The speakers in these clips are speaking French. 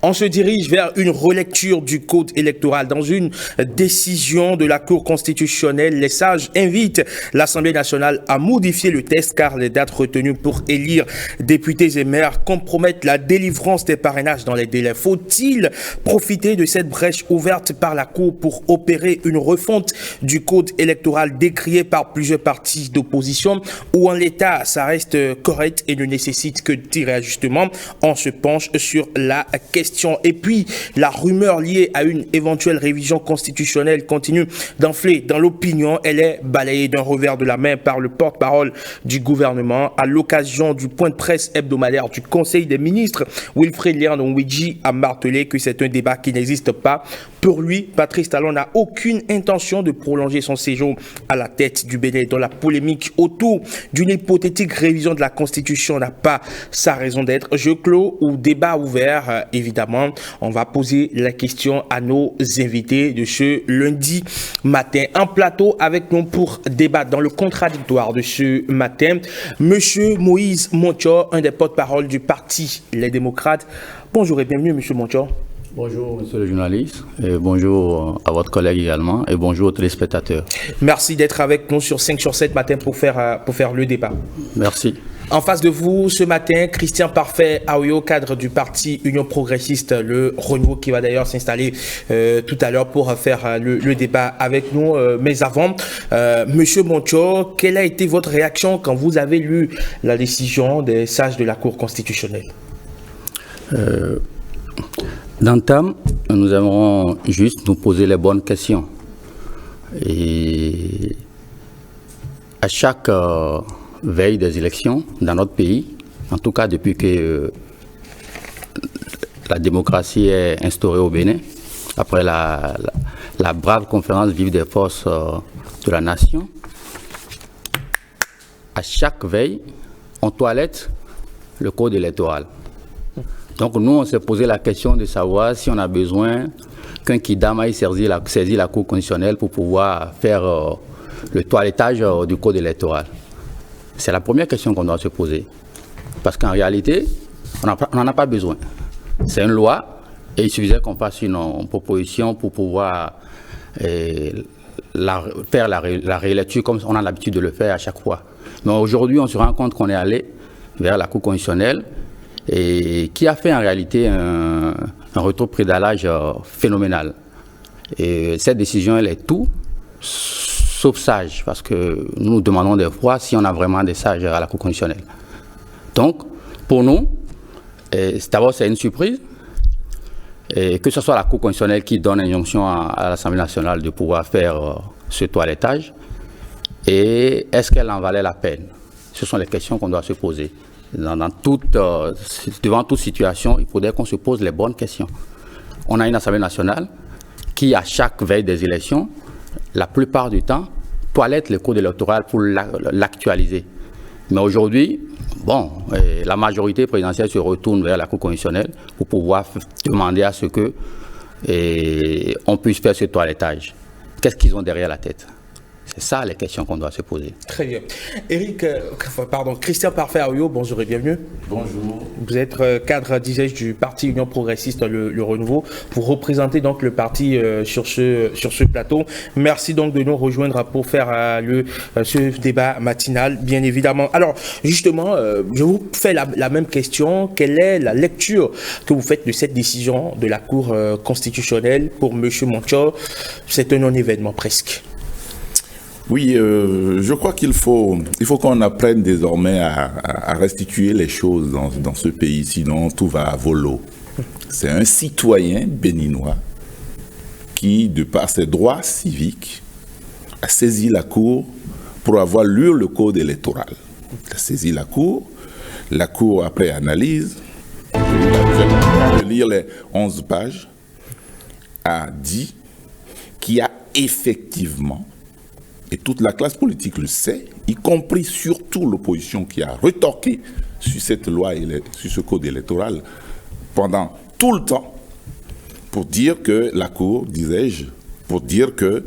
On se dirige vers une relecture du code électoral. Dans une décision de la Cour constitutionnelle, les sages invitent l'Assemblée nationale à modifier le texte car les dates retenues pour élire députés et maires compromettent la délivrance des parrainages dans les délais. Faut-il profiter de cette brèche ouverte par la Cour pour opérer une refonte du code électoral décrié par plusieurs partis d'opposition ou en l'état, ça reste correct et ne nécessite que de réajustements? On se penche sur la question. Et puis, la rumeur liée à une éventuelle révision constitutionnelle continue d'enfler dans l'opinion. Elle est balayée d'un revers de la main par le porte-parole du gouvernement à l'occasion du point de presse hebdomadaire du Conseil des ministres. Wilfred Léon-Ouidji a martelé que c'est un débat qui n'existe pas. Pour lui, Patrice Talon n'a aucune intention de prolonger son séjour à la tête du Bénin, dont la polémique autour d'une hypothétique révision de la Constitution n'a pas sa raison d'être. Je clôt au débat ouvert, évidemment. On va poser la question à nos invités de ce lundi matin. En plateau avec nous pour débattre dans le contradictoire de ce matin, Monsieur Moïse Monthior, un des porte-parole du parti Les Démocrates. Bonjour et bienvenue, Monsieur Monthior. Bonjour, monsieur le journaliste, et bonjour à votre collègue également, et bonjour aux téléspectateurs. Merci d'être avec nous sur 5 sur 7 matin pour faire le débat. Merci. En face de vous, ce matin, Christian Parfait Aoyo, cadre du parti Union Progressiste, le Renouveau, qui va d'ailleurs s'installer tout à l'heure pour faire le débat avec nous. Mais avant, Monsieur Monthior, quelle a été votre réaction quand vous avez lu la décision des sages de la Cour constitutionnelle? D'entame, nous aimerons juste nous poser les bonnes questions. Et à chaque veille des élections dans notre pays, en tout cas depuis que la démocratie est instaurée au Bénin, après la brave conférence vive des forces de la nation, à chaque veille, on toilette le code électoral. Donc nous, on s'est posé la question de savoir si on a besoin qu'un kidam aille saisir la Cour constitutionnelle pour pouvoir faire le toilettage du code électoral. C'est la première question qu'on doit se poser. Parce qu'en réalité, on n'en a pas besoin. C'est une loi et il suffisait qu'on fasse une proposition pour pouvoir faire la rélecture comme on a l'habitude de le faire à chaque fois. Mais aujourd'hui, on se rend compte qu'on est allé vers la Cour constitutionnelle et qui a fait en réalité un rétropédalage phénoménal. Et cette décision, elle est tout sauf sage, parce que nous nous demandons des fois si on a vraiment des sages à la Cour constitutionnelle. Donc, pour nous, d'abord c'est une surprise, et que ce soit la Cour constitutionnelle qui donne injonction à l'Assemblée nationale de pouvoir faire ce toilettage, et est-ce qu'elle en valait la peine? Ce sont les questions qu'on doit se poser. Devant toute situation, il faudrait qu'on se pose les bonnes questions. On a une Assemblée nationale qui, à chaque veille des élections, la plupart du temps, toilette le code électoral pour l'actualiser. Mais aujourd'hui, bon, la majorité présidentielle se retourne vers la Cour constitutionnelle pour pouvoir demander à ce que on puisse faire ce toilettage. Qu'est-ce qu'ils ont derrière la tête? C'est ça les questions qu'on doit se poser. Très bien. Christian Parfait Aoyo, bonjour et bienvenue. Bonjour. Vous êtes cadre, disais-je, du parti Union Progressiste, le Renouveau. Vous représentez donc le parti sur ce plateau. Merci donc de nous rejoindre pour faire ce débat matinal, bien évidemment. Alors, justement, je vous fais la même question. Quelle est la lecture que vous faites de cette décision de la Cour constitutionnelle pour M. Monthior? C'est un non-événement presque. Oui, je crois qu'il faut qu'on apprenne désormais à restituer les choses dans ce pays, sinon tout va à volo. C'est un citoyen béninois qui, de par ses droits civiques, a saisi la Cour pour avoir lu le code électoral. Il a saisi la Cour après analyse, de lire les 11 pages, a dit qu'il y a effectivement, et toute la classe politique le sait, y compris surtout l'opposition qui a retorqué sur cette loi, sur ce code électoral, pendant tout le temps, pour dire que la Cour, disais-je, pour dire qu'il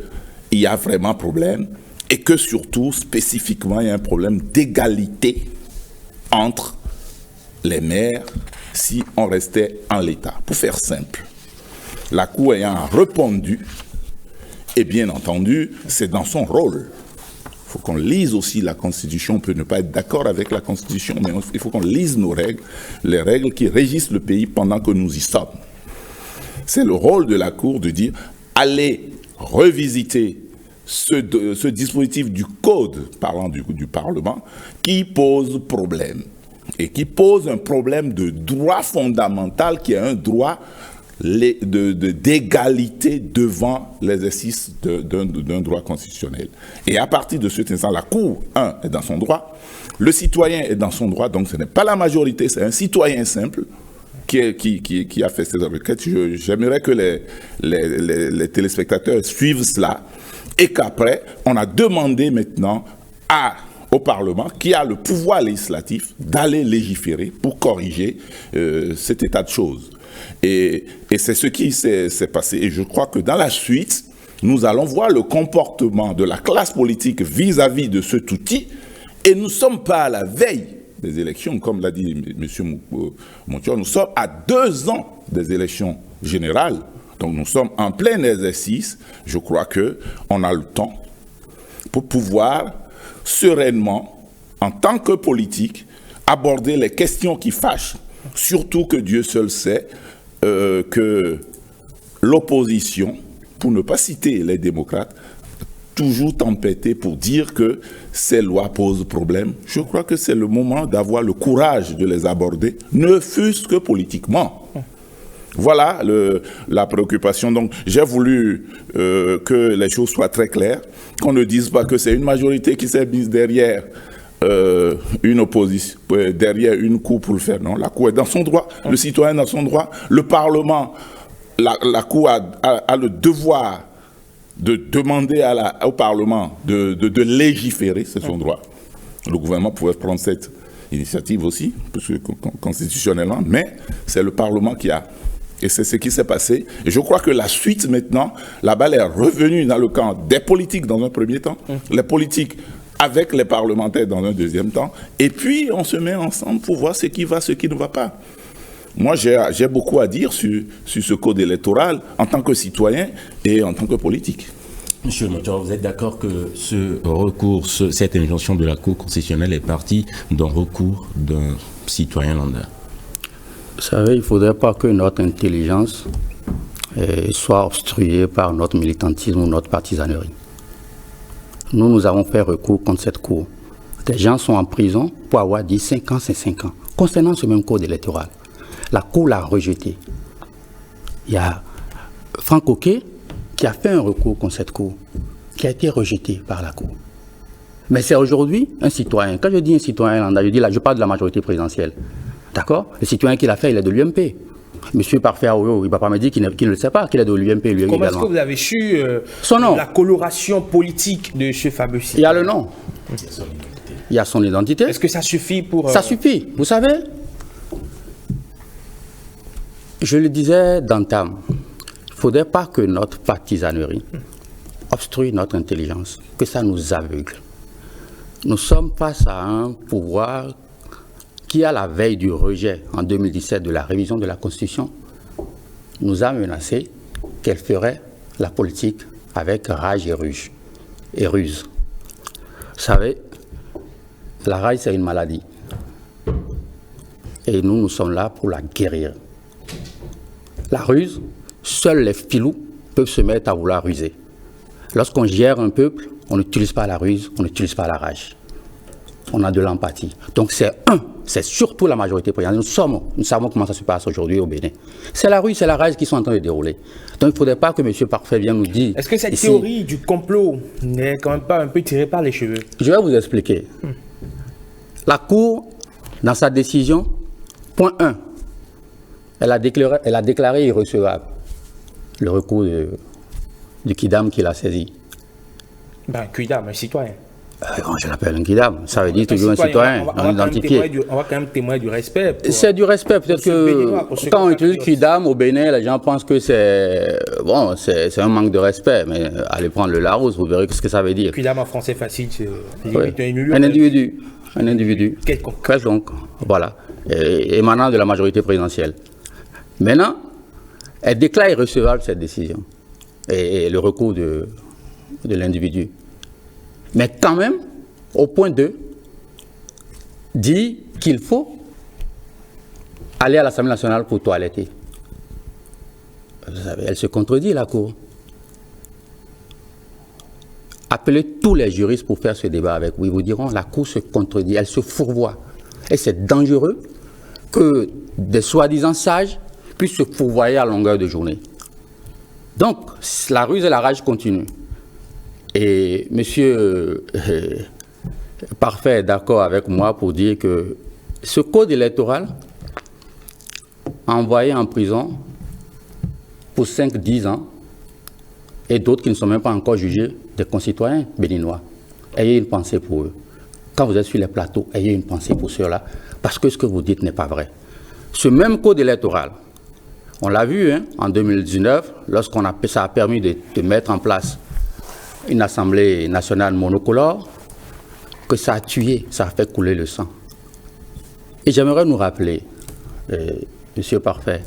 y a vraiment problème, et que surtout, spécifiquement, il y a un problème d'égalité entre les maires si on restait en l'état. Pour faire simple, la Cour ayant répondu, et bien entendu, c'est dans son rôle. Il faut qu'on lise aussi la Constitution. On peut ne pas être d'accord avec la Constitution, mais il faut qu'on lise nos règles, les règles qui régissent le pays pendant que nous y sommes. C'est le rôle de la Cour de dire, allez revisiter ce dispositif du Code, parlant du Parlement, qui pose problème. Et qui pose un problème de droit fondamental qui est un droit d'égalité devant l'exercice d'un droit constitutionnel. Et à partir de cet instant, la Cour, est dans son droit, le citoyen est dans son droit, donc ce n'est pas la majorité, c'est un citoyen simple qui a fait ces requêtes. J'aimerais que les téléspectateurs suivent cela et qu'après, on a demandé maintenant au Parlement, qui a le pouvoir législatif, d'aller légiférer pour corriger cet état de choses. Et c'est ce qui s'est passé. Et je crois que dans la suite, nous allons voir le comportement de la classe politique vis-à-vis de cet outil. Et nous ne sommes pas à la veille des élections, comme l'a dit M. Montior, nous sommes à 2 ans des élections générales. Donc nous sommes en plein exercice. Je crois qu'on a le temps pour pouvoir sereinement, en tant que politique, aborder les questions qui fâchent. Surtout que Dieu seul sait que l'opposition, pour ne pas citer les démocrates, toujours tempêté pour dire que ces lois posent problème. Je crois que c'est le moment d'avoir le courage de les aborder, ne fût-ce que politiquement. Voilà la préoccupation. Donc, j'ai voulu que les choses soient très claires, qu'on ne dise pas que c'est une majorité qui s'est mise derrière une opposition, derrière une Cour pour le faire. Non, la Cour est dans son droit, le citoyen est dans son droit, le Parlement, la Cour a le devoir de demander au Parlement de légiférer, c'est son droit. Le gouvernement pouvait prendre cette initiative aussi, parce que, constitutionnellement, mais c'est le Parlement qui a. Et c'est ce qui s'est passé. Et je crois que la suite maintenant, la balle est revenue dans le camp des politiques dans un premier temps, les politiques avec les parlementaires dans un deuxième temps, et puis on se met ensemble pour voir ce qui va, ce qui ne va pas. Moi, j'ai beaucoup à dire sur ce code électoral en tant que citoyen et en tant que politique. Monsieur Montior, vous êtes d'accord que ce recours, cette injonction de la Cour constitutionnelle est partie d'un recours d'un citoyen lambda? Vous savez, il ne faudrait pas que notre intelligence soit obstruée par notre militantisme ou notre partisanerie. Nous avons fait recours contre cette Cour. Des gens sont en prison pour avoir dit 5 ans, c'est 5 ans. Concernant ce même code électoral, la Cour l'a rejeté. Il y a Franck Oquet qui a fait un recours contre cette Cour, qui a été rejeté par la Cour. Mais c'est aujourd'hui un citoyen. Quand je dis un citoyen, je parle de la majorité présidentielle. D'accord? Le citoyen qui l'a fait, il est de l'UMP. Monsieur Parfait Aoyo, il ne va pas me dire qu'il ne le sait pas, qu'il est de l'UMP. Comment est-ce que vous avez su son nom, la coloration politique de ce fameux citoyen? Il y a le nom. Il y a son identité. Est-ce que ça suffit pour... Ça suffit. Vous savez, je le disais d'entame, il ne faudrait pas que notre partisanerie obstrue notre intelligence, que ça nous aveugle. Nous sommes face à un pouvoir qui, à la veille du rejet en 2017 de la révision de la Constitution, nous a menacé qu'elle ferait la politique avec rage et ruse. Vous savez, la rage, c'est une maladie. Et nous sommes là pour la guérir. La ruse, seuls les filous peuvent se mettre à vouloir ruser. Lorsqu'on gère un peuple, on n'utilise pas la ruse, on n'utilise pas la rage. On a de l'empathie. Donc c'est surtout la majorité présidentielle. Nous savons comment ça se passe aujourd'hui au Bénin. C'est la ruse, c'est la rage qui sont en train de dérouler. Donc il ne faudrait pas que M. Parfait vienne nous dire... Est-ce que cette théorie du complot n'est quand même pas un peu tirée par les cheveux? Je vais vous expliquer. La Cour, dans sa décision, point 1, elle a déclaré irrecevable le recours du Kidam qu'il a saisi. Ben, Kidam, un citoyen. Je l'appelle un Kidam, ça veut dire toujours un citoyen, non identifié. On va quand même témoigner du respect. C'est du respect, peut-être que quand on utilise Kidam au Bénin, les gens pensent que c'est un manque de respect, mais allez prendre le Larousse, vous verrez ce que ça veut dire. Kidam en français facile, c'est un individu. Un individu. Quelconque. Quelconque, voilà. émanant de la majorité présidentielle. Maintenant, elle déclare irrecevable cette décision et le recours de l'individu. Mais quand même, au point 2, dit qu'il faut aller à l'Assemblée nationale pour toiletter. Vous savez, elle se contredit, la Cour. Appelez tous les juristes pour faire ce débat avec vous. Ils vous diront la Cour se contredit, elle se fourvoie. Et c'est dangereux que des soi-disant sages puissent se fourvoyer à longueur de journée. Donc, la ruse et la rage continuent. Et monsieur Parfait est d'accord avec moi pour dire que ce code électoral a envoyé en prison pour 5-10 ans et d'autres qui ne sont même pas encore jugés des concitoyens béninois. Ayez une pensée pour eux. Quand vous êtes sur les plateaux, ayez une pensée pour ceux-là, parce que ce que vous dites n'est pas vrai. Ce même code électoral, on l'a vu en 2019, ça a permis de mettre en place une assemblée nationale monocolore, que ça a tué, ça a fait couler le sang. Et j'aimerais nous rappeler, Monsieur Parfait,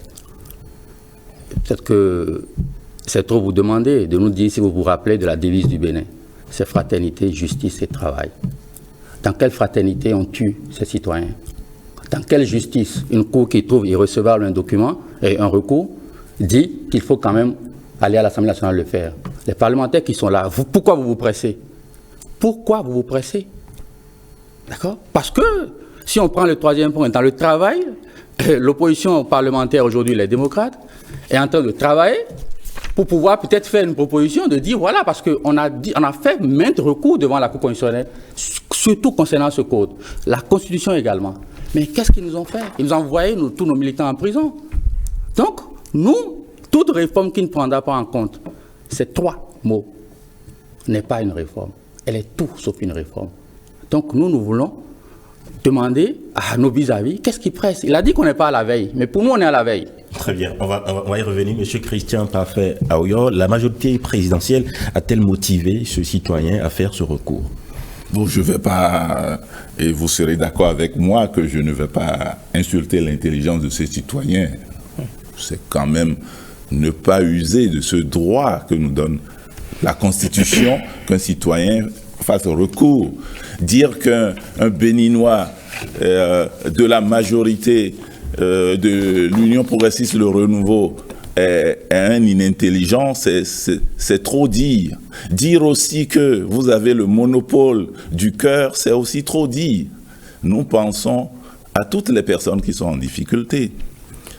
peut-être que c'est trop vous demander de nous dire si vous vous rappelez de la devise du Bénin. C'est fraternité, justice et travail. Dans quelle fraternité on tue ces citoyens? Dans quelle justice une cour qui trouve irrecevable un document et un recours dit qu'il faut quand même aller à l'Assemblée nationale le faire? Les parlementaires qui sont là, pourquoi vous vous pressez? Pourquoi vous vous pressez? D'accord? Parce que si on prend le troisième point, dans le travail, l'opposition parlementaire aujourd'hui, les démocrates, est en train de travailler pour pouvoir peut-être faire une proposition de dire voilà, parce qu'on a fait maintes recours devant la Cour constitutionnelle, surtout concernant ce code, la Constitution également. Mais qu'est-ce qu'ils nous ont fait? Ils nous ont envoyé tous nos militants en prison. Donc, nous, toute réforme qui ne prendra pas en compte ces 3 mots n'est pas une réforme. Elle est tout sauf une réforme. Donc, nous voulons demander à nos vis-à-vis qu'est-ce qui presse. Il a dit qu'on n'est pas à la veille, mais pour nous, on est à la veille. Très bien, on va y revenir. Monsieur Christian Parfait Aoyo, la majorité présidentielle a-t-elle motivé ce citoyen à faire ce recours? Bon, je ne vais pas, et vous serez d'accord avec moi que je ne vais pas insulter l'intelligence de ces citoyens. C'est quand même ne pas user de ce droit que nous donne la Constitution qu'un citoyen fasse recours. Dire qu'un Béninois de la majorité de l'Union progressiste, le renouveau, est un inintelligent, c'est trop dire. Dire aussi que vous avez le monopole du cœur, c'est aussi trop dire. Nous pensons à toutes les personnes qui sont en difficulté.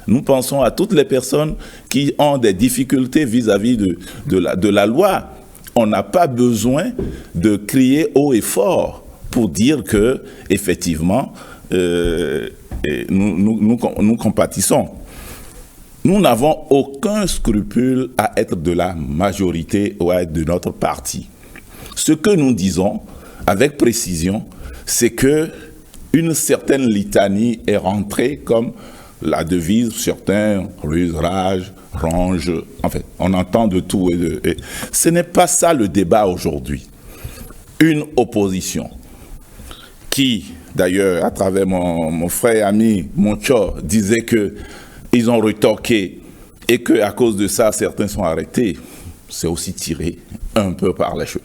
Nous pensons à toutes les personnes qui ont des difficultés vis-à-vis de la loi. On n'a pas besoin de crier haut et fort pour dire que, effectivement, nous compatissons. Nous n'avons aucun scrupule à être de la majorité ou à être de notre parti. Ce que nous disons avec précision, c'est que une certaine litanie est rentrée comme la devise, certains ruse, rage, range, en fait, on entend de tout. Et ce n'est pas ça le débat aujourd'hui. Une opposition qui, d'ailleurs, à travers mon frère et ami Moncho, disait qu'ils ont retorqué et qu'à cause de ça, certains sont arrêtés, c'est aussi tiré un peu par les cheveux.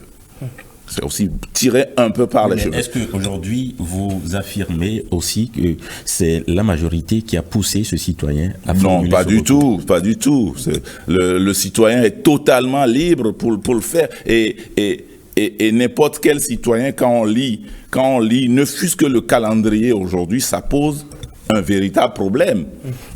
C'est aussi tiré un peu par les cheveux. Est-ce qu'aujourd'hui, vous affirmez aussi que c'est la majorité qui a poussé ce citoyen à formuler Non, pas du tout, pas du tout. Le citoyen est totalement libre pour le faire. Et n'importe quel citoyen, quand on lit, ne fût-ce que le calendrier aujourd'hui, ça pose un véritable problème.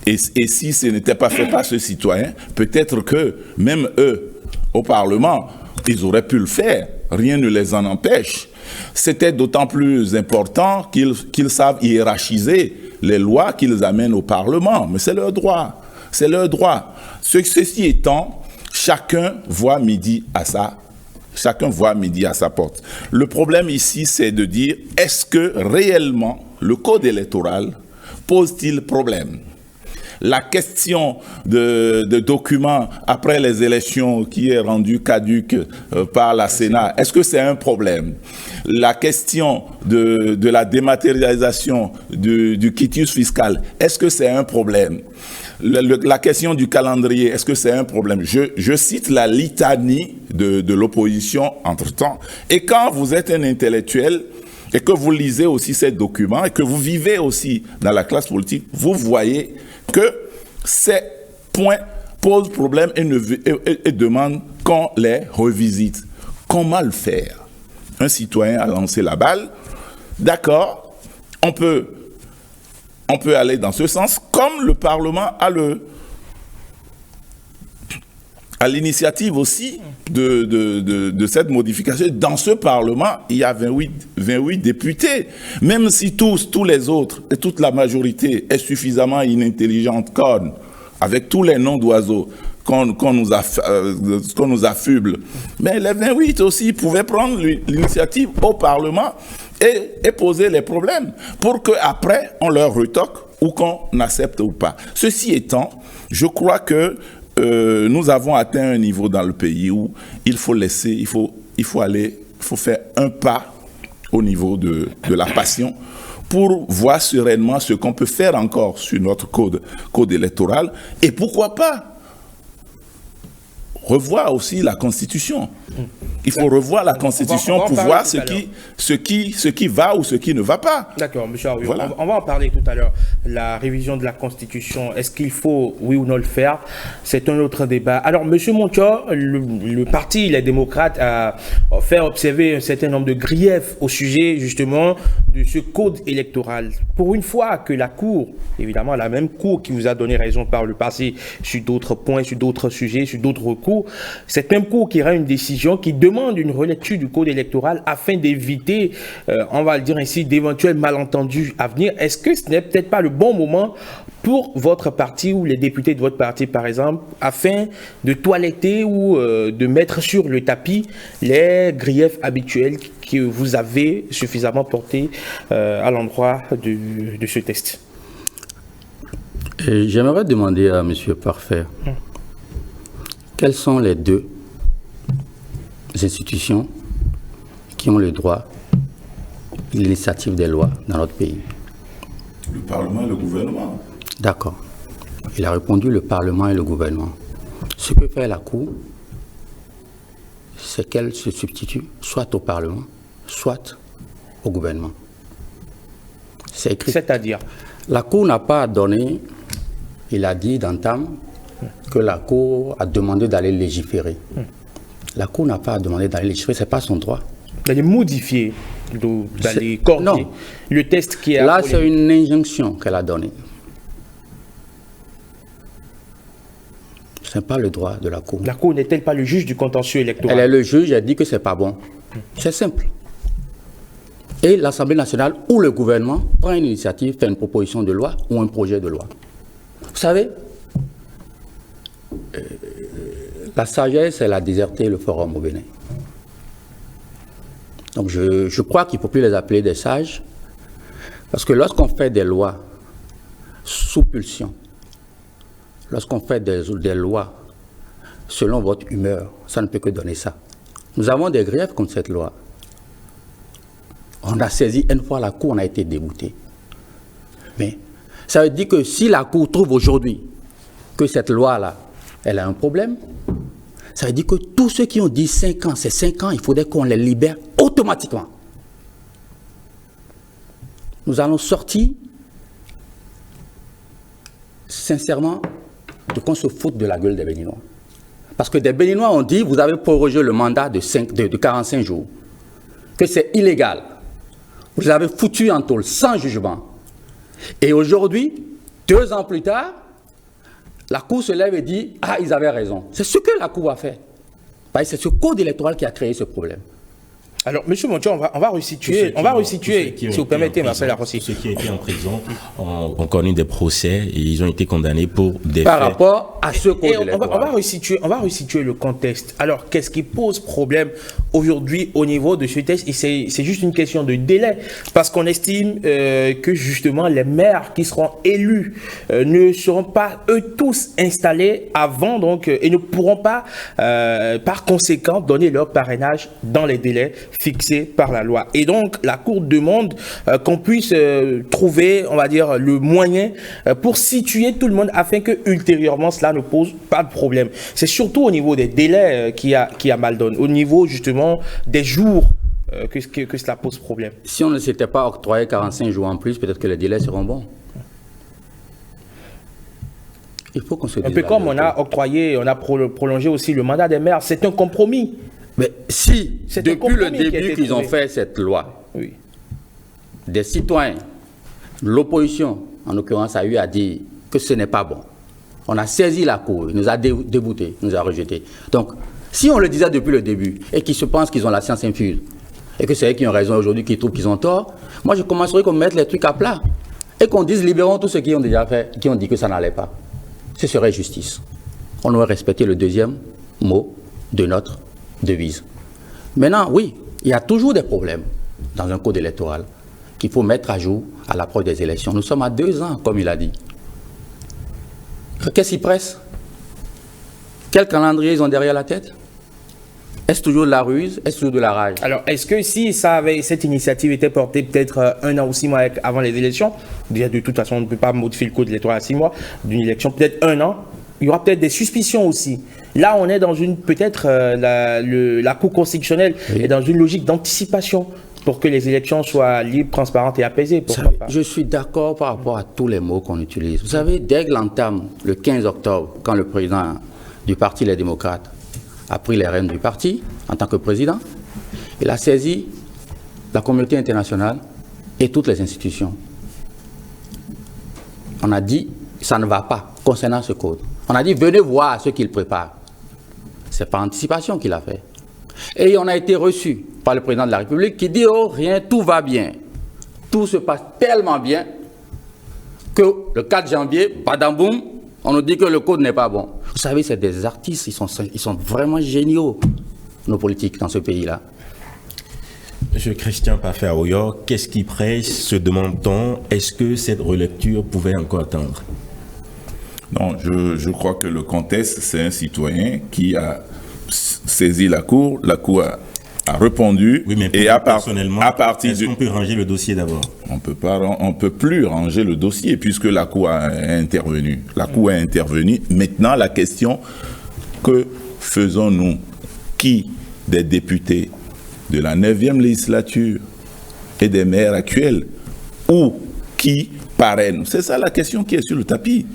Et si ce n'était pas fait par ce citoyen, peut-être que même eux, au Parlement, ils auraient pu le faire. Rien ne les en empêche. C'était d'autant plus important qu'ils savent hiérarchiser les lois qu'ils amènent au Parlement. Mais c'est leur droit. C'est leur droit. Ceci étant, chacun voit midi à sa porte. Le problème ici, c'est de dire, est-ce que réellement le code électoral pose-t-il problème? La question de documents après les élections qui est rendue caduque par la Sénat, est-ce que c'est un problème? La question de la dématérialisation du quitus fiscal, est-ce que c'est un problème? La question du calendrier, est-ce que c'est un problème? Je cite la litanie de l'opposition entre-temps. Et quand vous êtes un intellectuel et que vous lisez aussi ces documents et que vous vivez aussi dans la classe politique, vous voyez que ces points posent problème et demandent qu'on les revisite. Comment le faire? Un citoyen a lancé la balle, d'accord, on peut aller dans ce sens, comme le Parlement a l'initiative aussi de cette modification. Dans ce Parlement, il y a 28 députés. Même si tous les autres, et toute la majorité est suffisamment inintelligente, avec tous les noms d'oiseaux qu'on nous affuble, mais les 28 aussi pouvaient prendre l'initiative au Parlement et poser les problèmes pour qu'après on leur retoque ou qu'on accepte ou pas. Ceci étant, je crois que nous avons atteint un niveau dans le pays où il faut faire un pas au niveau de la passion pour voir sereinement ce qu'on peut faire encore sur notre code électoral et pourquoi pas revoir aussi la Constitution. Il faut revoir la Constitution pour voir ce qui va ou ce qui ne va pas. D'accord, M. Aouyou, voilà. On va en parler tout à l'heure. La révision de la Constitution, est-ce qu'il faut, oui ou non, le faire? C'est un autre débat. Alors, M. Montior, le parti Les Démocrates a fait observer un certain nombre de griefs au sujet, justement, de ce code électoral. Pour une fois que la Cour, évidemment, la même Cour qui vous a donné raison par le passé sur d'autres points, sur d'autres sujets, sur d'autres recours, cette même Cour qui rend une décision qui demande une relecture du code électoral afin d'éviter, on va le dire ainsi, d'éventuels malentendus à venir. Est-ce que ce n'est peut-être pas le bon moment pour votre parti ou les députés de votre parti, par exemple, afin de toiletter ou de mettre sur le tapis les griefs habituels que vous avez suffisamment portés à l'endroit de ce test? J'aimerais demander à M. Parfait, quelles sont les deux institutions qui ont le droit de l'initiative des lois dans notre pays? Le Parlement et le gouvernement. D'accord. Il a répondu le Parlement et le gouvernement. Ce que fait la Cour, c'est qu'elle se substitue soit au Parlement, soit au gouvernement. C'est écrit. C'est-à-dire? La Cour n'a pas donné, il a dit d'entame que la Cour a demandé d'aller légiférer. La Cour n'a pas demandé d'aller légiférer, ce n'est pas son droit. D'aller modifier, d'aller corriger le test qui est... Là, c'est une injonction qu'elle a donnée. Ce n'est pas le droit de la Cour. La Cour n'est-elle pas le juge du contentieux électoral? Elle est le juge, elle dit que ce n'est pas bon. C'est simple. Et l'Assemblée nationale ou le gouvernement prend une initiative, fait une proposition de loi ou un projet de loi. Vous savez, la sagesse, elle a déserté le forum au Bénin. Donc je crois qu'il ne faut plus les appeler des sages, parce que lorsqu'on fait des lois sous pulsion, lorsqu'on fait des lois selon votre humeur, ça ne peut que donner ça. Nous avons des griefs contre cette loi. On a saisi une fois la Cour, on a été dégoûté. Mais ça veut dire que si la Cour trouve aujourd'hui que cette loi-là, elle a un problème, ça veut dire que tous ceux qui ont dit 5 ans, c'est 5 ans, il faudrait qu'on les libère automatiquement. Nous allons sortir, sincèrement, de qu'on se foute de la gueule des Béninois. Parce que des Béninois ont dit, vous avez prorogé le mandat de 45 jours, que c'est illégal. Vous avez foutu en tôle sans jugement. Et aujourd'hui, 2 ans plus tard, la Cour se lève et dit « Ah, ils avaient raison ». C'est ce que la Cour a fait. C'est ce code électoral qui a créé ce problème. Alors, M. Montier, on va resituer, si vous permettez, Marcel Larossi. Ceux qui étaient en prison ont connu des procès et ils ont été condamnés pour des Par faits. rapport à ce code électoral. On va resituer le contexte. Alors, qu'est-ce qui pose problème aujourd'hui au niveau de ce texte? Et c'est juste une question de délai, parce qu'on estime que justement les maires qui seront élus ne seront pas eux tous installés avant, donc, et ne pourront pas, par conséquent, donner leur parrainage dans les délais fixés par la loi. Et donc, la Cour demande qu'on puisse trouver, on va dire, le moyen pour situer tout le monde afin que ultérieurement cela ne pose pas de problème. C'est surtout au niveau des délais qui a mal donné, au niveau justement des jours que cela pose problème. Si on ne s'était pas octroyé 45 jours en plus, peut-être que les délais seront bons. Il faut qu'on se dise. Un peu comme on a octroyé, on a prolongé aussi le mandat des maires. C'est un compromis. Mais si, depuis le début qu'ils ont fait cette loi, oui, des citoyens, l'opposition, en l'occurrence, a eu à dire que ce n'est pas bon. On a saisi la Cour, il nous a déboutés, il nous a rejetés. Donc, si on le disait depuis le début et qu'ils se pensent qu'ils ont la science infuse et que c'est eux qui ont raison aujourd'hui, qui trouvent qu'ils ont tort, moi je commencerais qu'on mette les trucs à plat et qu'on dise libérons tous ceux qui ont déjà fait, qui ont dit que ça n'allait pas. Ce serait justice. On aurait respecté le deuxième mot de notre devise. Maintenant, oui, il y a toujours des problèmes dans un code électoral qu'il faut mettre à jour à l'approche des élections. Nous sommes à 2 ans, comme il a dit. Qu'est-ce qui presse? Quel calendrier ils ont derrière la tête? Est-ce toujours de la ruse? Est-ce toujours de la rage? Alors, est-ce que si cette initiative était portée peut-être 1 an ou 6 mois avant les élections, déjà de toute façon on ne peut pas modifier le code électoral à 6 mois d'une élection, peut-être 1 an, il y aura peut-être des suspicions aussi. Là, on est dans peut-être la Cour constitutionnelle est dans une logique d'anticipation pour que les élections soient libres, transparentes et apaisées. Je suis d'accord par rapport à tous les mots qu'on utilise. Vous savez, dès que l'entame, le 15 octobre, quand le président du parti Les Démocrates a pris les rênes du parti en tant que président, il a saisi la communauté internationale et toutes les institutions. On a dit, ça ne va pas concernant ce code. On a dit, venez voir ce qu'il prépare. C'est par anticipation qu'il a fait. Et on a été reçu par le président de la République qui dit, oh, rien, tout va bien. Tout se passe tellement bien que le 4 janvier, badamboum, on nous dit que le code n'est pas bon. Vous savez, c'est des artistes, ils sont vraiment géniaux, nos politiques dans ce pays-là. Monsieur Christian Pafé-Aoyor, qu'est-ce qui presse, se demande-t-on? Est-ce que cette relecture pouvait encore attendre? Non, je crois que le contexte, c'est un citoyen qui a saisi la Cour a répondu, oui, mais et personnellement, est-ce qu'on peut ranger le dossier d'abord? On peut plus ranger le dossier puisque la Cour a intervenu. La Cour a intervenu. Maintenant, la question, que faisons-nous? Qui des députés de la 9e législature et des maires actuels ou qui parrainent? C'est ça la question qui est sur le tapis.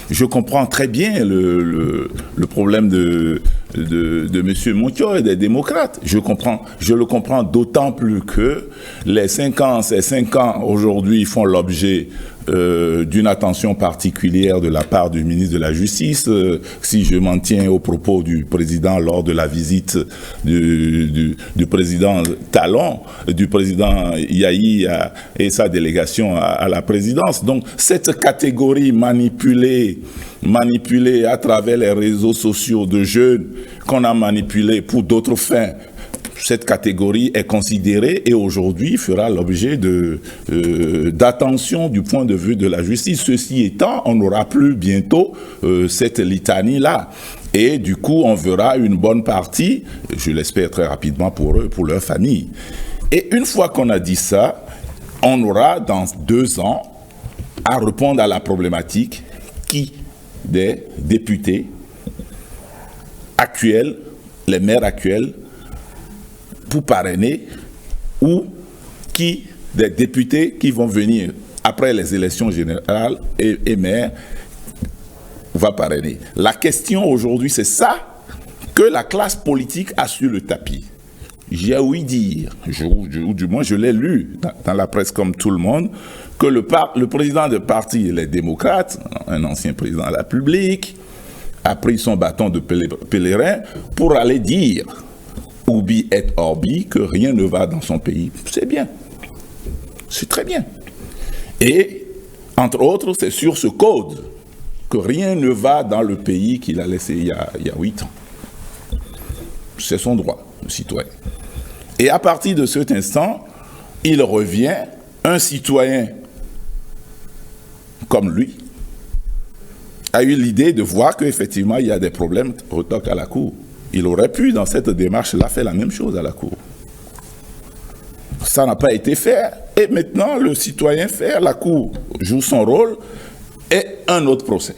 Je comprends très bien le problème de M. Montier et des démocrates. Je le comprends d'autant plus que ces 5 ans aujourd'hui font l'objet d'une attention particulière de la part du ministre de la Justice. Si je m'en tiens aux propos du président lors de la visite du président Talon, du président Yahi et sa délégation à la présidence. Donc cette catégorie manipulée à travers les réseaux sociaux de jeunes qu'on a manipulés pour d'autres fins, cette catégorie est considérée et aujourd'hui fera l'objet d'attention du point de vue de la justice. Ceci étant, on n'aura plus bientôt cette litanie-là. Et du coup, on verra une bonne partie, je l'espère très rapidement pour eux, pour leur famille. Et une fois qu'on a dit ça, on aura dans 2 ans à répondre à la problématique qui des députés actuels, les maires actuels, pour parrainer, ou qui des députés qui vont venir après les élections générales et maires va parrainer. La question aujourd'hui, c'est ça que la classe politique a sur le tapis. J'ai ouï dire, ou du moins je l'ai lu dans la presse comme tout le monde, que le président de parti, les démocrates, un ancien président de la République, a pris son bâton de pèlerin pour aller dire ubi et orbi, que rien ne va dans son pays. C'est bien. C'est très bien. Et, entre autres, c'est sur ce code que rien ne va dans le pays qu'il a laissé il y a 8 ans. C'est son droit, le citoyen. Et à partir de cet instant, il revient, un citoyen comme lui, a eu l'idée de voir qu'effectivement, il y a des problèmes, retoque à la Cour. Il aurait pu, dans cette démarche-là, faire la même chose à la Cour. Ça n'a pas été fait. Et maintenant, le citoyen fait, la Cour joue son rôle, et un autre procès.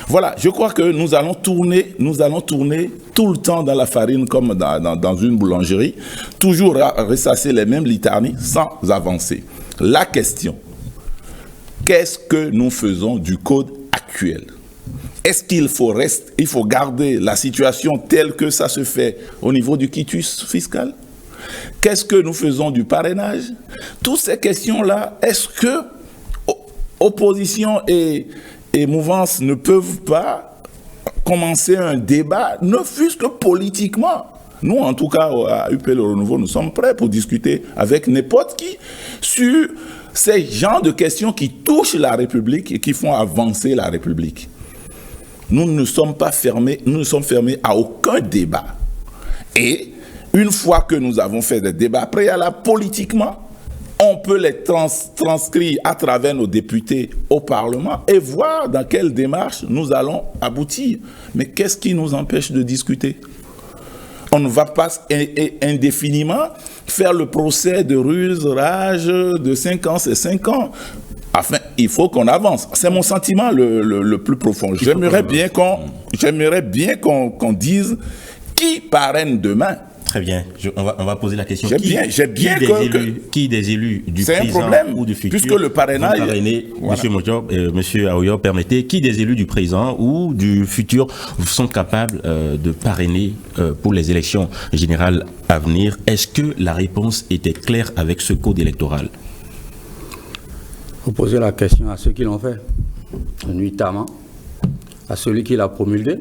Voilà, je crois que nous allons tourner tout le temps dans la farine comme dans une boulangerie, toujours ressasser les mêmes litanies sans avancer. La question, qu'est-ce que nous faisons du code actuel? Est-ce qu'il faut garder la situation telle que ça se fait au niveau du quitus fiscal? Qu'est-ce que nous faisons du parrainage? Toutes ces questions-là, est-ce que opposition et mouvance ne peuvent pas commencer un débat, ne fût-ce que politiquement? Nous, en tout cas, à UP Le Renouveau, nous sommes prêts pour discuter avec n'importe qui sur ces genres de questions qui touchent la République et qui font avancer la République. Nous ne sommes pas fermés, nous ne sommes fermés à aucun débat. Et une fois que nous avons fait des débats préalables politiquement, on peut les transcrire à travers nos députés au Parlement et voir dans quelle démarche nous allons aboutir. Mais qu'est-ce qui nous empêche de discuter? On ne va pas indéfiniment faire le procès de ruse, rage, de 5 ans, c'est 5 ans. Enfin, il faut qu'on avance. C'est mon sentiment le plus profond. J'aimerais bien qu'on dise qui parraine demain. Très bien. On va poser la question. Qui des élus du présent ou du futur, puisque le parrainage... Voilà. Monsieur Aoyor, permettez, qui des élus du présent ou du futur sont capables de parrainer pour les élections générales à venir? Est-ce que la réponse était claire avec ce code électoral? Vous posez la question à ceux qui l'ont fait, nuitamment, à celui qui l'a promulgué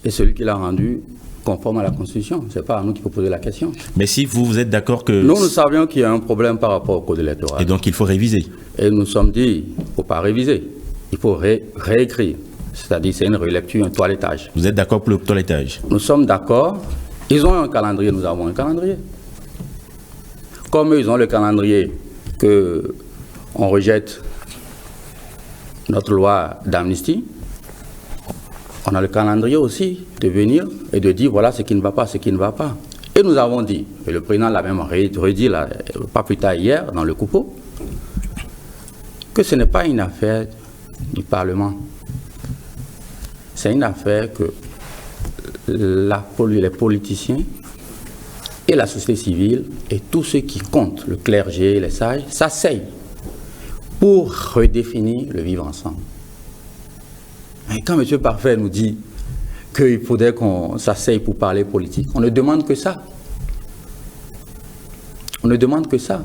et celui qui l'a rendu conforme à la Constitution. Ce n'est pas à nous qu'il faut poser la question. Mais si vous êtes d'accord que... Nous savions qu'il y a un problème par rapport au code électoral. Et donc il faut réviser. Et nous nous sommes dit, il ne faut pas réviser, il faut réécrire. C'est-à-dire c'est une relecture, un toilettage. Vous êtes d'accord pour le toilettage? Nous sommes d'accord. Ils ont un calendrier, nous avons un calendrier. Comme eux, ils ont le calendrier qu'on rejette notre loi d'amnistie, on a le calendrier aussi de venir et de dire voilà ce qui ne va pas, ce qui ne va pas. Et nous avons dit, et le président l'a même redit là, pas plus tard hier dans le Coupeau, que ce n'est pas une affaire du Parlement. C'est une affaire que les politiciens et la société civile et tous ceux qui comptent, le clergé, les sages, s'asseyent pour redéfinir le vivre ensemble. Et quand M. Parfait nous dit qu'il faudrait qu'on s'asseye pour parler politique, on ne demande que ça. On ne demande que ça.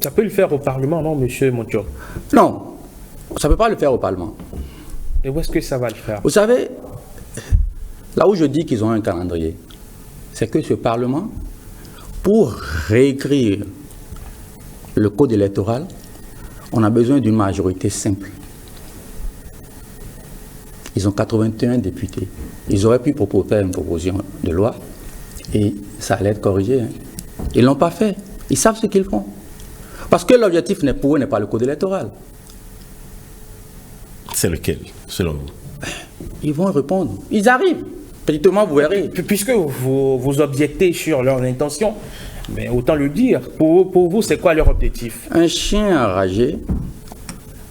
Ça peut le faire au Parlement, non, M. Montio? Non, ça ne peut pas le faire au Parlement. Et où est-ce que ça va le faire? Vous savez, là où je dis qu'ils ont un calendrier, c'est que ce Parlement, pour réécrire le code électoral, on a besoin d'une majorité simple. Ils ont 81 députés. Ils auraient pu proposer une proposition de loi et ça allait être corrigé. Hein. Ils ne l'ont pas fait. Ils savent ce qu'ils font. Parce que l'objectif pour eux n'est pas le code électoral. C'est lequel, selon vous? Ils vont répondre. Ils arrivent. Petitement, vous verrez. Puisque vous objectez sur leur intention, mais autant le dire, pour vous, c'est quoi leur objectif? Un chien enragé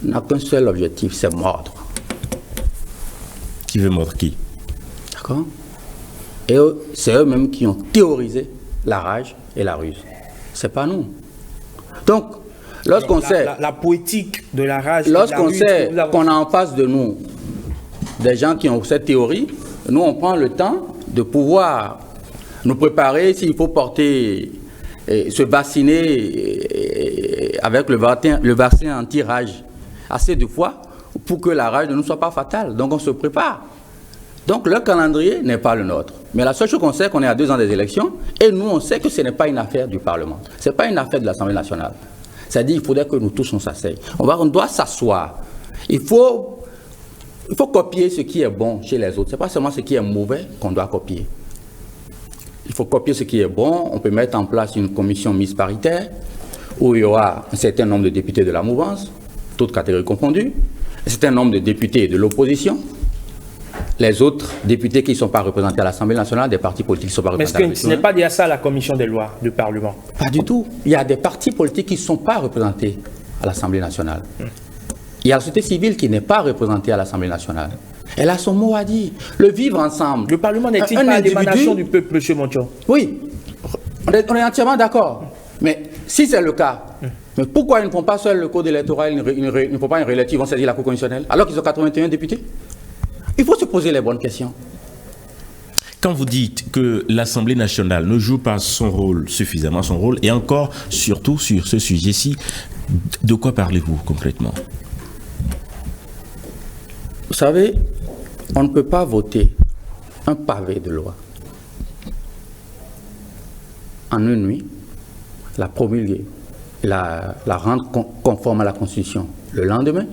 n'a qu'un seul objectif, c'est mordre. Qui veut mordre qui? D'accord? Et c'est eux-mêmes qui ont théorisé la rage et la ruse. C'est pas nous. Donc, lorsqu'on sait... La poétique de la rage... Lorsqu'on sait qu'on a en face de nous des gens qui ont cette théorie, nous, on prend le temps de pouvoir nous préparer s'il faut porter, se vacciner avec le vaccin anti-rage assez de fois pour que la rage ne nous soit pas fatale. Donc, on se prépare. Donc, leur calendrier n'est pas le nôtre. Mais la seule chose qu'on sait, c'est qu'on est à 2 ans des élections, et nous, on sait que ce n'est pas une affaire du Parlement. Ce n'est pas une affaire de l'Assemblée nationale. C'est-à-dire qu'il faudrait que nous tous, on s'asseye. On doit s'asseoir. Il faut copier ce qui est bon chez les autres. Ce n'est pas seulement ce qui est mauvais qu'on doit copier. Il faut copier ce qui est bon. On peut mettre en place une commission mixte paritaire où il y aura un certain nombre de députés de la mouvance, toutes catégories confondues, un certain nombre de députés de l'opposition, les autres députés qui ne sont pas représentés à l'Assemblée nationale, des partis politiques qui ne sont pas représentés. Mais est-ce que ce n'est pas déjà ça la commission des lois du Parlement? Pas du tout. Il y a des partis politiques qui ne sont pas représentés à l'Assemblée nationale. Il y a la société civile qui n'est pas représentée à l'Assemblée nationale. Elle a son mot à dire. Le vivre ensemble. Le Parlement n'est-il pas l'émanation du peuple, M. Montio? Oui, on est entièrement d'accord. Mais si c'est le cas, mais pourquoi ils ne font pas seul le code électoral, ils ne font pas une relecture, ils vont saisir la Cour constitutionnelle, alors qu'ils ont 81 députés? Il faut se poser les bonnes questions. Quand vous dites que l'Assemblée nationale ne joue pas son rôle suffisamment, son rôle, et encore, surtout sur ce sujet-ci, de quoi parlez-vous concrètement? Vous savez, on ne peut pas voter un pavé de loi en une nuit, la promulguer, la rendre conforme à la Constitution le lendemain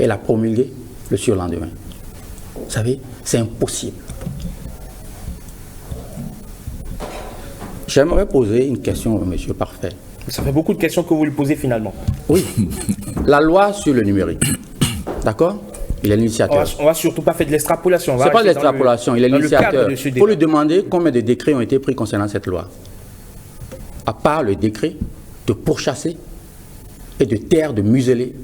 et la promulguer le surlendemain. Vous savez, c'est impossible. J'aimerais poser une question au monsieur Parfait. Ça fait beaucoup de questions que vous lui posez finalement. Oui. La loi sur le numérique. D'accord? Il est l'initiateur. On va surtout pas faire de l'extrapolation. Ce n'est pas de l'extrapolation, il est l'initiateur. Il faut lui demander combien de décrets ont été pris concernant cette loi. À part le décret de pourchasser et de taire, de museler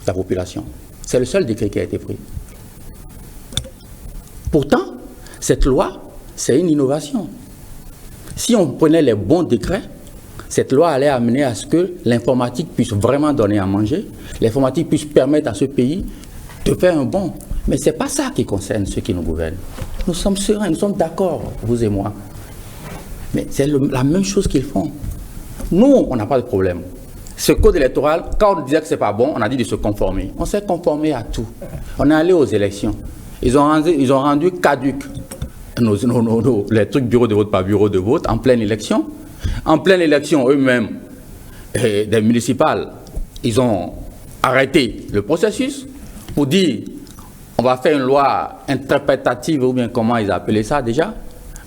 la population. C'est le seul décret qui a été pris. Pourtant, cette loi, c'est une innovation. Si on prenait les bons décrets, cette loi allait amener à ce que l'informatique puisse vraiment donner à manger, l'informatique puisse permettre à ce pays de faire un bond. Mais ce n'est pas ça qui concerne ceux qui nous gouvernent. Nous sommes sereins, nous sommes d'accord, vous et moi. Mais c'est la même chose qu'ils font. Nous, on n'a pas de problème. Ce code électoral, quand on disait que ce n'est pas bon, on a dit de se conformer. On s'est conformé à tout. On est allé aux élections. Ils ont rendu caduques les trucs bureau de vote par bureau de vote en pleine élection. En pleine élection, eux-mêmes, des municipales, ils ont arrêté le processus pour dire on va faire une loi interprétative ou bien comment ils appelaient ça déjà.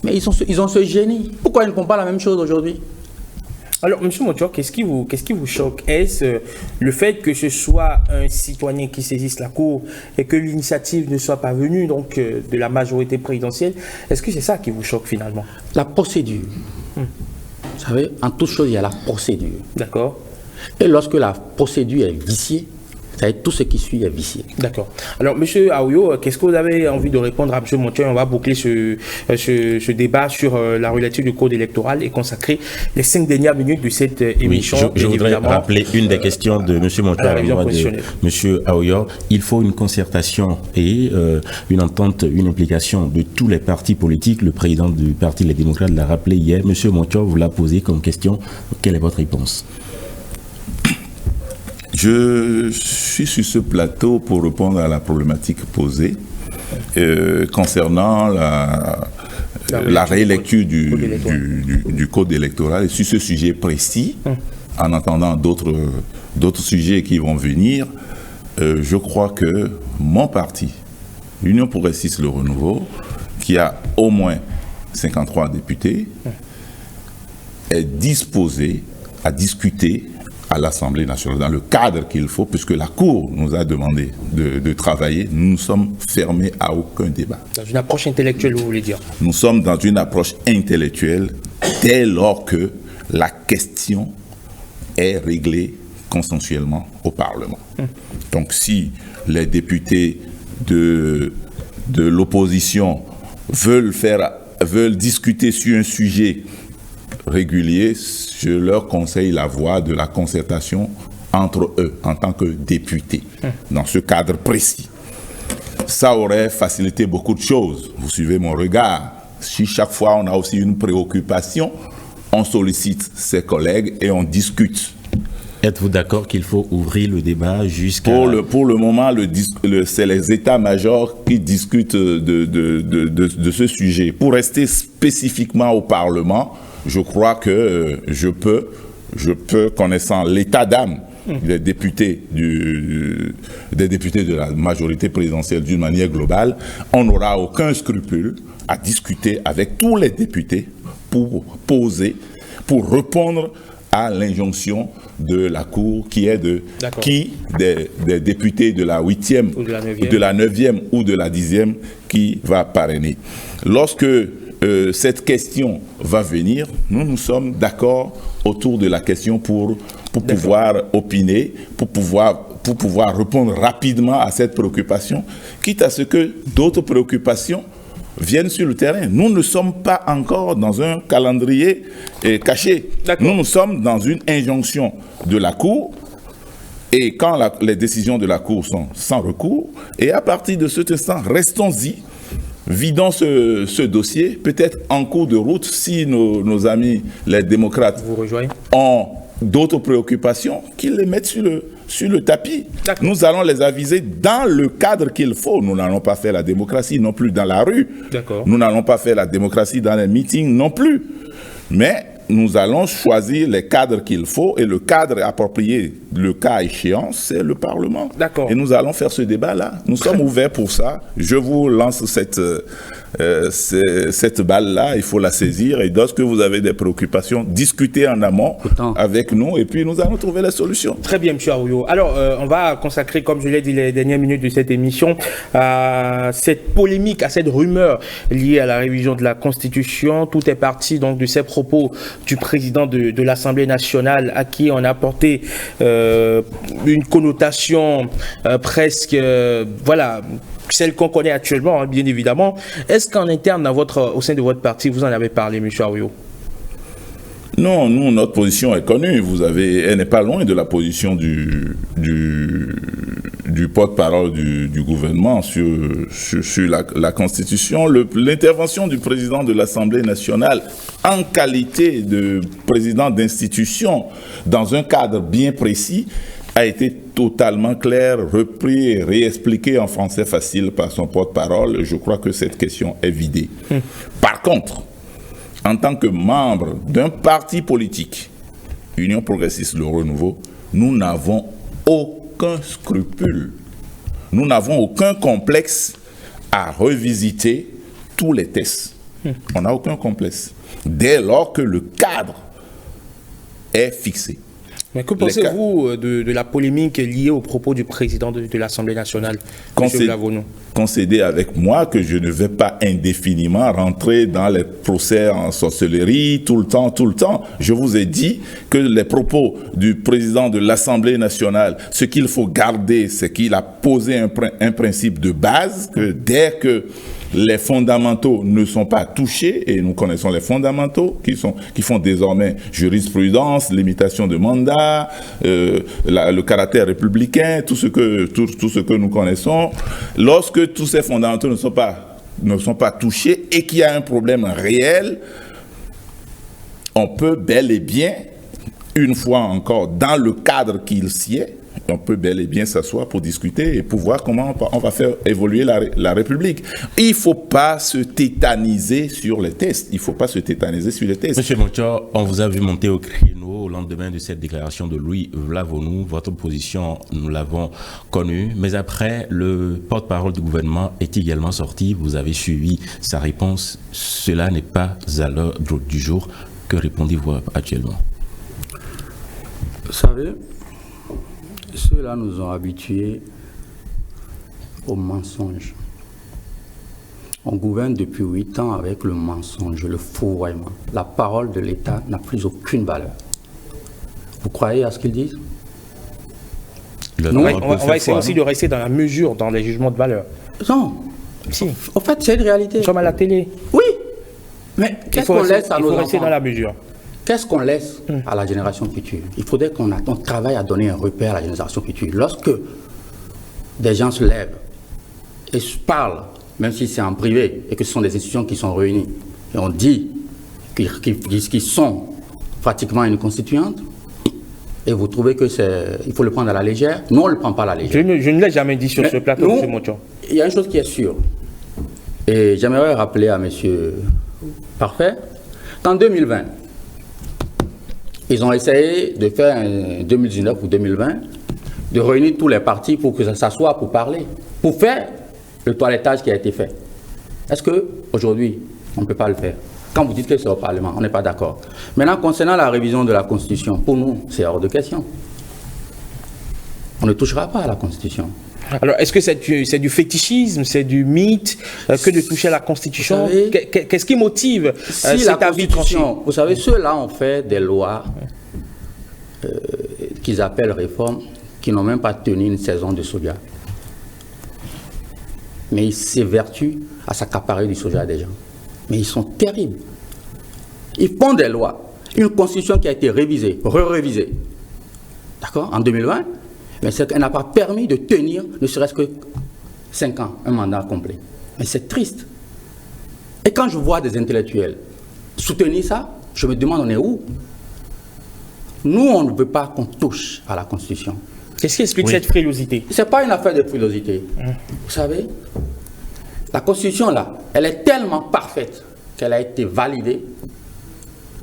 Mais ils ont ce génie. Pourquoi ils ne font pas la même chose aujourd'hui? Alors, M. Montio, qu'est-ce qui vous choque? Est-ce le fait que ce soit un citoyen qui saisisse la Cour et que l'initiative ne soit pas venue donc, de la majorité présidentielle? Est-ce que c'est ça qui vous choque finalement? La procédure. Vous savez, en toute chose, il y a la procédure. D'accord. Et lorsque la procédure est viciée, ça veut dire tout ce qui suit est vicié. D'accord. Alors, M. Aouyo, qu'est-ce que vous avez envie de répondre à M. Montio? On va boucler ce débat sur la relecture du code électoral et consacrer les 5 dernières minutes de cette émission. Oui, je voudrais rappeler une des questions de M. Montio à moi de M. Aouyo. Il faut une concertation et une entente, une implication de tous les partis politiques. Le président du Parti Les Démocrates l'a rappelé hier. M. Montio vous l'a posé comme question. Quelle est votre réponse? Je suis sur ce plateau pour répondre à la problématique posée concernant la rélecture du code électoral et sur ce sujet précis, en attendant d'autres sujets qui vont venir. Je crois que mon parti, l'Union progressiste Le Renouveau, qui a au moins 53 députés, est disposé à discuter à l'Assemblée nationale, dans le cadre qu'il faut, puisque la Cour nous a demandé de travailler. Nous sommes fermés à aucun débat. Dans une approche intellectuelle, vous voulez dire? Nous sommes dans une approche intellectuelle dès lors que la question est réglée consensuellement au Parlement. Donc si les députés de l'opposition veulent discuter sur un sujet régulier, je leur conseille la voie de la concertation entre eux en tant que députés, dans ce cadre précis. Ça aurait facilité beaucoup de choses. Vous suivez mon regard. Si chaque fois on a aussi une préoccupation, on sollicite ses collègues et on discute. Êtes-vous d'accord qu'il faut ouvrir le débat jusqu'à... Pour le moment, c'est les états-majors qui discutent de ce sujet. Pour rester spécifiquement au Parlement, je crois que je peux, connaissant l'état d'âme des députés de la majorité présidentielle d'une manière globale, on n'aura aucun scrupule à discuter avec tous les députés pour répondre à l'injonction de la Cour qui est des députés de la 8e, de la 9e ou de la 10e qui va parrainer. Lorsque cette question va venir, nous sommes d'accord autour de la question pour pouvoir opiner, pour pouvoir répondre rapidement à cette préoccupation, quitte à ce que d'autres préoccupations viennent sur le terrain. Nous ne sommes pas encore dans un calendrier caché. Nous sommes dans une injonction de la Cour, et quand les décisions de la Cour sont sans recours, et à partir de cet instant, restons-y, vidons ce dossier, peut-être en cours de route, si nos amis les démocrates ont d'autres préoccupations, qu'ils les mettent sur le tapis. Nous allons les aviser dans le cadre qu'il faut. Nous n'allons pas faire la démocratie non plus dans la rue. Nous n'allons pas faire la démocratie dans les meetings non plus. Mais nous allons choisir les cadres qu'il faut, et le cadre approprié, le cas échéant, c'est le Parlement. Et nous allons faire ce débat-là. Nous sommes ouverts pour ça. Je vous lance cette balle-là, il faut la saisir, et lorsque vous avez des préoccupations, discutez en amont avec nous, et puis nous allons trouver la solution. Très bien, M. Aouyo. Alors, on va consacrer, comme je l'ai dit les dernières minutes de cette émission, à cette polémique, à cette rumeur liée à la révision de la Constitution. Tout est parti donc de ces propos du président de l'Assemblée nationale, à qui on a apporté une connotation presque, voilà, celle qu'on connaît actuellement, hein, bien évidemment. Est-ce qu'en interne, au sein de votre parti, vous en avez parlé, M. Aouyo? Non, nous, notre position est connue. Elle n'est pas loin de la position du porte-parole du gouvernement sur la Constitution. L'intervention du président de l'Assemblée nationale en qualité de président d'institution dans un cadre bien précis a été totalement clair, repris et réexpliqué en français facile par son porte-parole. Je crois que cette question est vidée. Par contre, en tant que membre d'un parti politique, Union progressiste Le Renouveau, nous n'avons aucun scrupule, nous n'avons aucun complexe à revisiter tous les textes. On n'a aucun complexe, dès lors que le cadre est fixé. Mais que pensez-vous de la polémique liée aux propos du président de l'Assemblée nationale, M. Lavonu? Concédez avec moi que je ne vais pas indéfiniment rentrer dans les procès en sorcellerie tout le temps. Je vous ai dit que les propos du président de l'Assemblée nationale, ce qu'il faut garder, c'est qu'il a posé un principe de base, que dès que les fondamentaux ne sont pas touchés, et nous connaissons les fondamentaux qui font désormais jurisprudence, limitation de mandat, le caractère républicain, tout ce que nous connaissons. Lorsque tous ces fondamentaux ne sont pas touchés et qu'il y a un problème réel, on peut bel et bien, une fois encore, dans le cadre qu'il s'y est, on peut bel et bien s'asseoir pour discuter et pour voir comment on va faire évoluer la République. Il ne faut pas se tétaniser sur les tests. Monsieur Montio, on vous a vu monter au créneau au lendemain de cette déclaration de Louis Lavonu. Votre position, nous l'avons connue. Mais après, le porte-parole du gouvernement est également sorti. Vous avez suivi sa réponse. Cela n'est pas à l'heure du jour. Que répondez-vous actuellement? Vous savez, ceux-là nous ont habitués au mensonge. On gouverne depuis 8 ans avec le mensonge, le fourvoiement. La parole de l'État n'a plus aucune valeur. Vous croyez à ce qu'ils disent? On va essayer aussi de rester dans la mesure, dans les jugements de valeur. Non. Si. En fait, c'est une réalité. Nous sommes à la télé. Oui. Mais qu'est-ce qu'on laisse à nos enfants? Il faut rester dans la mesure. Qu'est-ce qu'on laisse à la génération future? Il faudrait qu'on travaille à donner un repère à la génération future. Lorsque des gens se lèvent et se parlent, même si c'est en privé, et que ce sont des institutions qui sont réunies, et on dit qu'ils sont pratiquement une constituante, et vous trouvez que il faut le prendre à la légère. Nous, on ne le prend pas à la légère. Je ne l'ai jamais dit sur ce plateau, M. Motion. Il y a une chose qui est sûre, et j'aimerais rappeler à M. Parfait, qu'en 2020, ils ont essayé de faire en 2019 ou 2020, de réunir tous les partis pour que ça s'assoie pour parler, pour faire le toilettage qui a été fait. Est-ce qu'aujourd'hui, on ne peut pas le faire? Quand vous dites que c'est au Parlement, on n'est pas d'accord. Maintenant, concernant la révision de la Constitution, pour nous, c'est hors de question. On ne touchera pas à la Constitution. Alors, est-ce que c'est du fétichisme, c'est du mythe que de toucher à la Constitution? Qu'est-ce qui motive cet avis tranché? Vous savez, ceux-là ont fait des lois qu'ils appellent réformes, qui n'ont même pas tenu une saison de soja. Mais ils s'évertuent à s'accaparer du soja des gens. Mais ils sont terribles. Ils font des lois. Une constitution qui a été révisée, révisée, d'accord, en 2020, mais elle n'a pas permis de tenir ne serait-ce que 5 ans, un mandat complet. Mais c'est triste. Et quand je vois des intellectuels soutenir ça, je me demande on est où? Nous, on ne veut pas qu'on touche à la Constitution. Qu'est-ce qui explique cette frilosité? Ce n'est pas une affaire de frilosité. Vous savez, la Constitution, là, elle est tellement parfaite qu'elle a été validée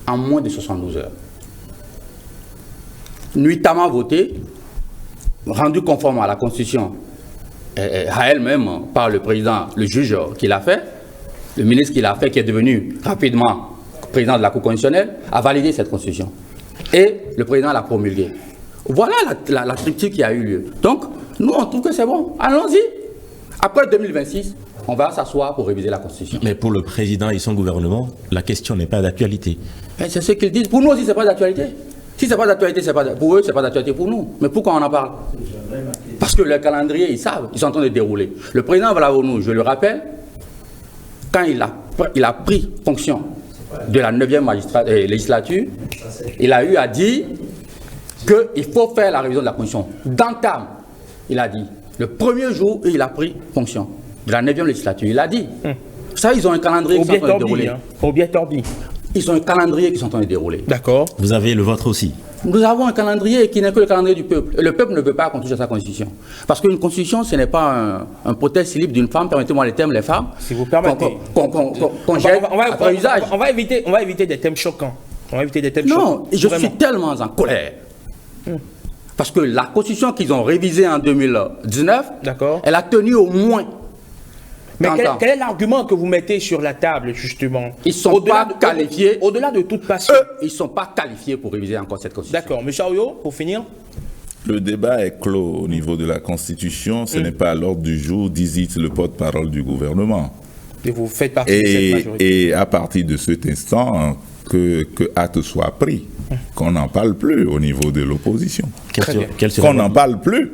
en moins de 72 heures. Nuitamment votée, rendue conforme à la Constitution, à elle-même par le président, le juge qui l'a fait, le ministre qui l'a fait, qui est devenu rapidement président de la Cour constitutionnelle, a validé cette Constitution. Et le président l'a promulguée. Voilà la triptyque qui a eu lieu. Donc, nous, on trouve que c'est bon. Allons-y. Après 2026, on va s'asseoir pour réviser la Constitution. Mais pour le président et son gouvernement, la question n'est pas d'actualité. C'est ce qu'ils disent. Pour nous aussi, ce n'est pas d'actualité. Si ce n'est pas d'actualité, pour eux, ce n'est pas d'actualité pour nous. Mais pourquoi on en parle? Parce que le calendrier, ils savent, ils sont en train de dérouler. Le président Vlahonou, je le rappelle, quand il a pris fonction de la 9e législature, il a eu à dire qu'il faut faire la révision de la Constitution. D'entame, il a dit, le premier jour où il a pris fonction de la 9e législature, il a dit. Ça, ils ont un calendrier qui sont en train de dérouler. Ils ont un calendrier qui sont en train de dérouler. D'accord. Vous avez le vôtre aussi. Nous avons un calendrier qui n'est que le calendrier du peuple. Et le peuple ne veut pas qu'on touche à sa constitution. Parce qu'une constitution, ce n'est pas un proteste libre d'une femme, permettez-moi les thèmes, les femmes. Si vous permettez. Qu'on jette après usage. On va éviter des thèmes choquants. On va éviter des thèmes choquants. Non, je suis tellement en colère. Parce que la constitution qu'ils ont révisée en 2019, elle a tenu au moins. Mais quel est l'argument que vous mettez sur la table, justement? Ils ne sont pas qualifiés. Au-delà de toute passion. Eux, ils ne sont pas qualifiés pour réviser encore cette constitution. D'accord. M. Aoyo, pour finir? Le débat est clos au niveau de la Constitution. Ce n'est pas à l'ordre du jour, dit le porte-parole du gouvernement. Et vous faites partie de cette majorité. Et à partir de cet instant, que acte soit pris, qu'on n'en parle plus au niveau de l'opposition. Qu'on n'en parle plus.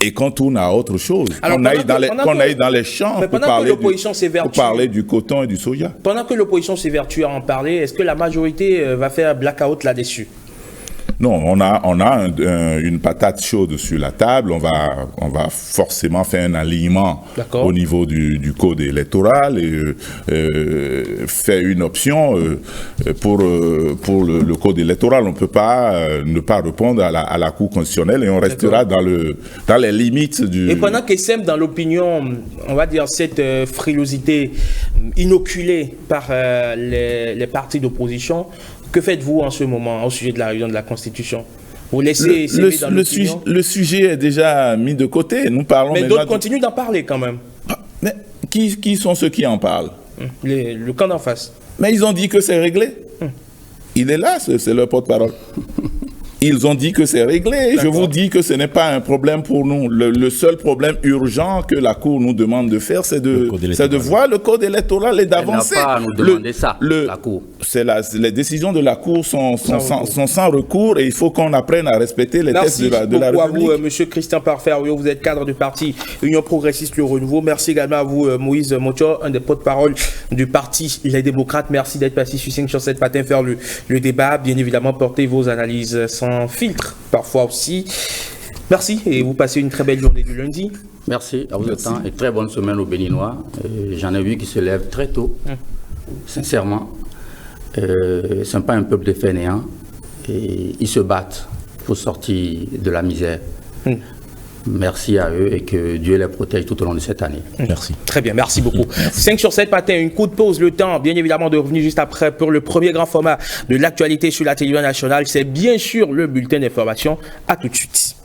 Et qu'on tourne à autre chose, qu'on aille dans les champs pour parler du coton et du soja. Pendant que l'opposition s'évertue à en parler, est-ce que la majorité va faire blackout là-dessus? Non, on a une patate chaude sur la table. On va forcément faire un alignement au niveau du code électoral et faire une option pour le code électoral. On ne peut pas ne pas répondre à la Cour constitutionnelle et on restera dans les limites du... Et pendant qu'elle sème dans l'opinion, on va dire, cette frilosité inoculée par les partis d'opposition, que faites-vous en ce moment au sujet de la révision de la Constitution? Vous laissez le sujet est déjà mis de côté. Nous parlons. Mais d'autres continuent d'en parler quand même. Mais qui sont ceux qui en parlent? Le camp d'en face. Mais ils ont dit que c'est réglé. Il est là, c'est leur porte-parole. Ils ont dit que c'est réglé. Je vous dis que ce n'est pas un problème pour nous. Le seul problème urgent que la Cour nous demande de faire, c'est de voir le code électoral et d'avancer. Elle n'a pas à nous demander ça, la Cour. Les décisions de la Cour sont sans recours et il faut qu'on apprenne à respecter les textes de la République. Merci beaucoup à vous, M. Christian Parfait. Vous êtes cadre du parti Union Progressiste Le Renouveau. Merci également à vous, Moïse Mocho, un des porte-parole du parti Les Démocrates. Merci d'être passé sur cette matin faire le débat. Bien évidemment, portez vos analyses sans filtre, parfois aussi. Merci et vous passez une très belle journée du lundi. Merci à vous autant et très bonne semaine aux Béninois. J'en ai vu qui se lèvent très tôt, sincèrement. Ce n'est pas un peuple de fainéants et ils se battent pour sortir de la misère. Merci à eux et que Dieu les protège tout au long de cette année. Merci. Très bien, merci beaucoup. 5 sur 7 matin, une courte pause, le temps bien évidemment de revenir juste après pour le premier grand format de l'actualité sur la télévision nationale. C'est bien sûr le bulletin d'information. À tout de suite.